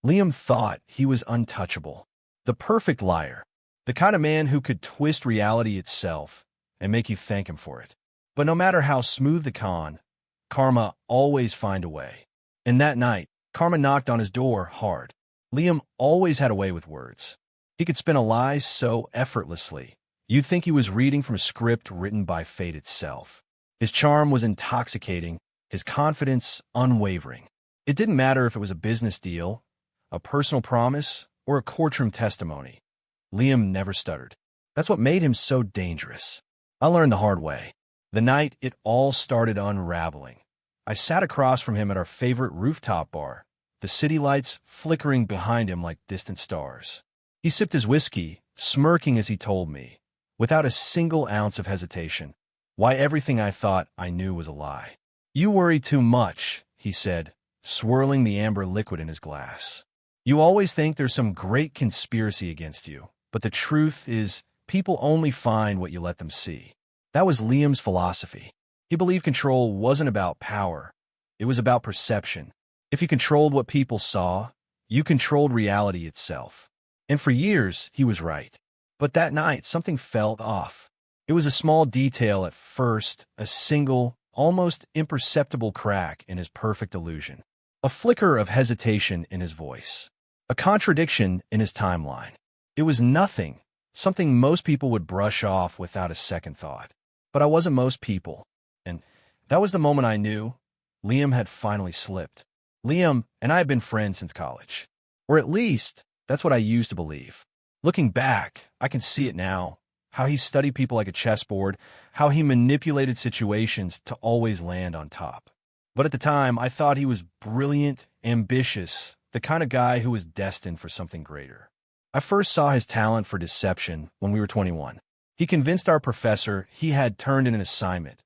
Liam thought he was untouchable, the perfect liar, the kind of man who could twist reality itself and make you thank him for it. But no matter how smooth the con, karma always find a way. And that night, karma knocked on his door hard. Liam always had a way with words. He could spin a lie so effortlessly, you'd think he was reading from a script written by fate itself. His charm was intoxicating, his confidence unwavering. It didn't matter if it was a business deal, a personal promise, or a courtroom testimony. Liam never stuttered. That's what made him so dangerous. I learned the hard way. The night it all started unraveling, I sat across from him at our favorite rooftop bar, the city lights flickering behind him like distant stars. He sipped his whiskey, smirking as he told me, without a single ounce of hesitation, why everything I thought I knew was a lie. "You worry too much," he said, swirling the amber liquid in his glass. "You always think there's some great conspiracy against you, but the truth is people only find what you let them see." That was Liam's philosophy. He believed control wasn't about power. It was about perception. If you controlled what people saw, you controlled reality itself. And for years, he was right. But that night, something felt off. It was a small detail at first, a single, almost imperceptible crack in his perfect illusion. A flicker of hesitation in his voice. A contradiction in his timeline. It was nothing, something most people would brush off without a second thought. But I wasn't most people. And that was the moment I knew Liam had finally slipped. Liam and I had been friends since college. Or at least, that's what I used to believe. Looking back, I can see it now. How he studied people like a chessboard, how he manipulated situations to always land on top. But at the time, I thought he was brilliant, ambitious, the kind of guy who was destined for something greater. I first saw his talent for deception when we were 21. He convinced our professor he had turned in an assignment,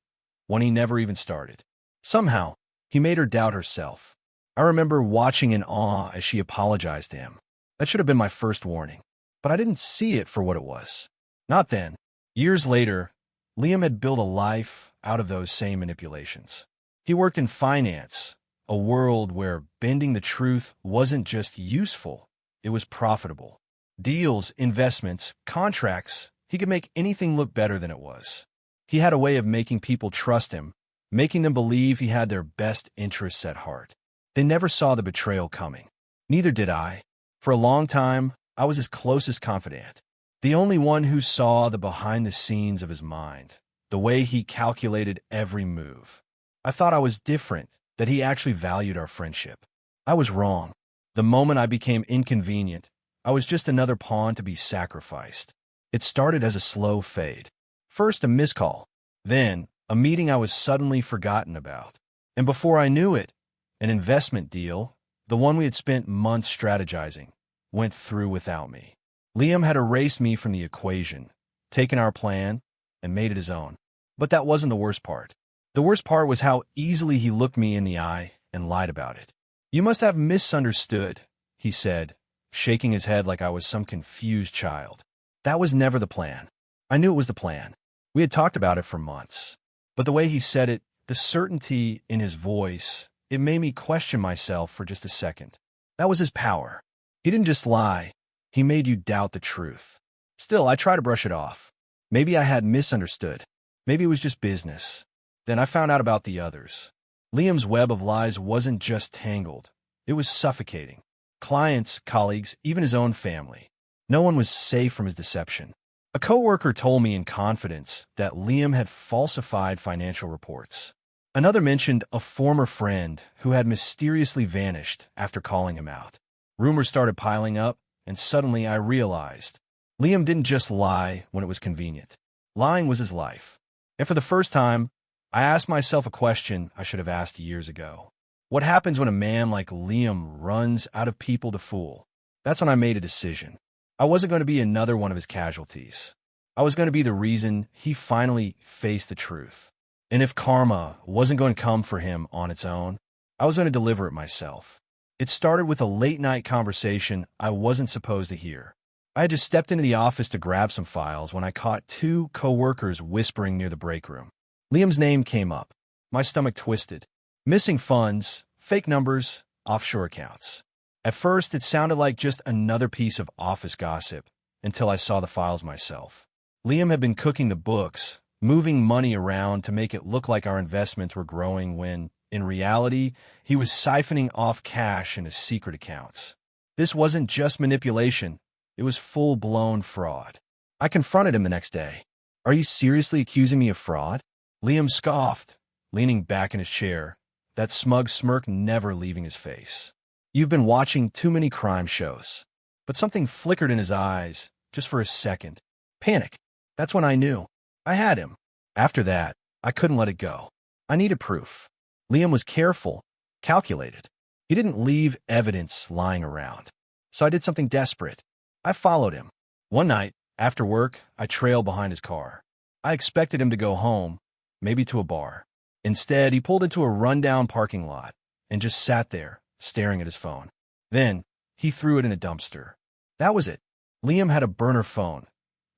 one he never even started. Somehow, he made her doubt herself. I remember watching in awe as she apologized to him. That should have been my first warning. But I didn't see it for what it was. Not then. Years later, Liam had built a life out of those same manipulations. He worked in finance, a world where bending the truth wasn't just useful, it was profitable. Deals, investments, contracts, he could make anything look better than it was. He had a way of making people trust him, making them believe he had their best interests at heart. They never saw the betrayal coming. Neither did I. For a long time, I was his closest confidant. The only one who saw the behind-the-scenes of his mind, the way he calculated every move. I thought I was different, that he actually valued our friendship. I was wrong. The moment I became inconvenient, I was just another pawn to be sacrificed. It started as a slow fade. First a missed call, then a meeting I was suddenly forgotten about. And before I knew it, an investment deal, the one we had spent months strategizing, went through without me. Liam had erased me from the equation, taken our plan, and made it his own. But that wasn't the worst part. The worst part was how easily he looked me in the eye and lied about it. "You must have misunderstood," he said, shaking his head like I was some confused child. That was never the plan. I knew it was the plan. We had talked about it for months. But the way he said it, the certainty in his voice, it made me question myself for just a second. That was his power. He didn't just lie. He made you doubt the truth. Still, I try to brush it off. Maybe I had misunderstood. Maybe it was just business. Then I found out about the others. Liam's web of lies wasn't just tangled. It was suffocating. Clients, colleagues, even his own family. No one was safe from his deception. A coworker told me in confidence that Liam had falsified financial reports. Another mentioned a former friend who had mysteriously vanished after calling him out. Rumors started piling up, and suddenly I realized Liam didn't just lie when it was convenient. Lying was his life. And for the first time, I asked myself a question I should have asked years ago. What happens when a man like Liam runs out of people to fool? That's when I made a decision. I wasn't going to be another one of his casualties. I was going to be the reason he finally faced the truth. And if karma wasn't going to come for him on its own, I was going to deliver it myself. It started with a late-night conversation I wasn't supposed to hear. I had just stepped into the office to grab some files when I caught two coworkers whispering near the break room. Liam's name came up. My stomach twisted. Missing funds, fake numbers, offshore accounts. At first, it sounded like just another piece of office gossip until I saw the files myself. Liam had been cooking the books, moving money around to make it look like our investments were growing when, in reality, he was siphoning off cash in his secret accounts. This wasn't just manipulation. It was full-blown fraud. I confronted him the next day. "Are you seriously accusing me of fraud?" Liam scoffed, leaning back in his chair, that smug smirk never leaving his face. "You've been watching too many crime shows." But something flickered in his eyes, just for a second. Panic. That's when I knew. I had him. After that, I couldn't let it go. I needed proof. Liam was careful, calculated. He didn't leave evidence lying around. So I did something desperate. I followed him. One night, after work, I trailed behind his car. I expected him to go home, maybe to a bar. Instead, he pulled into a rundown parking lot and just sat there, staring at his phone. Then, he threw it in a dumpster. That was it. Liam had a burner phone,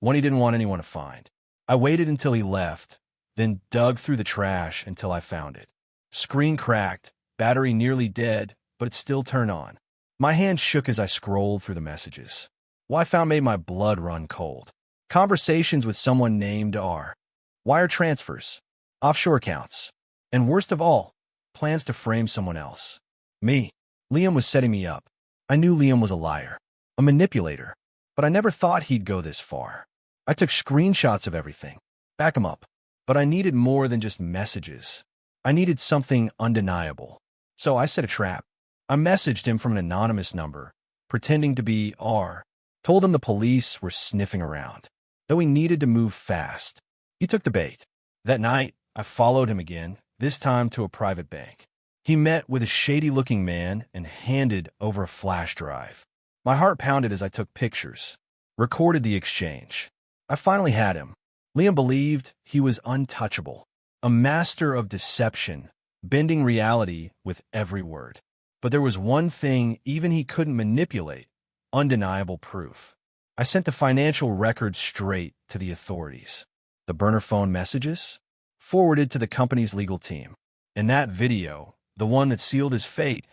one he didn't want anyone to find. I waited until he left, then dug through the trash until I found it. Screen cracked, battery nearly dead, but it still turned on. My hand shook as I scrolled through the messages. What I found made my blood run cold. Conversations with someone named R. Wire transfers. Offshore accounts. And worst of all, plans to frame someone else. Me. Liam was setting me up. I knew Liam was a liar, a manipulator, but I never thought he'd go this far. I took screenshots of everything. Back him up. But I needed more than just messages. I needed something undeniable. So I set a trap. I messaged him from an anonymous number, pretending to be R. Told him the police were sniffing around, though he needed to move fast. He took the bait. That night, I followed him again, this time to a private bank. He met with a shady-looking man and handed over a flash drive. My heart pounded as I took pictures, recorded the exchange. I finally had him. Liam believed he was untouchable, a master of deception, bending reality with every word. But there was one thing even he couldn't manipulate: undeniable proof. I sent the financial records straight to the authorities. The burner phone messages? Forwarded to the company's legal team. And that video, the one that sealed his fate,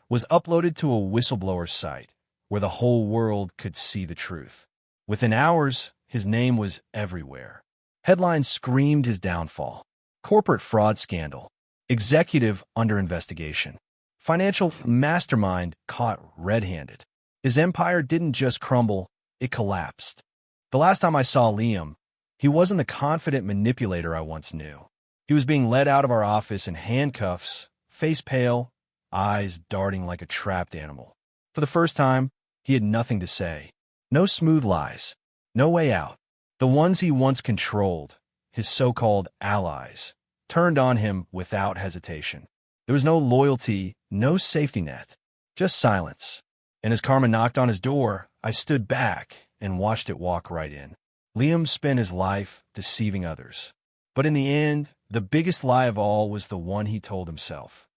was uploaded to a whistleblower site where the whole world could see the truth. Within hours, his name was everywhere. Headlines screamed his downfall. Corporate fraud scandal. Executive under investigation. Financial mastermind caught red-handed. His empire didn't just crumble, it collapsed. The last time I saw Liam, he wasn't the confident manipulator I once knew. He was being led out of our office in handcuffs, face pale, eyes darting like a trapped animal. For the first time, he had nothing to say. No smooth lies. No way out. The ones he once controlled, his so-called allies, turned on him without hesitation. There was no loyalty, no safety net, just silence. And as karma knocked on his door, I stood back and watched it walk right in. Liam spent his life deceiving others. But in the end, the biggest lie of all was the one he told himself.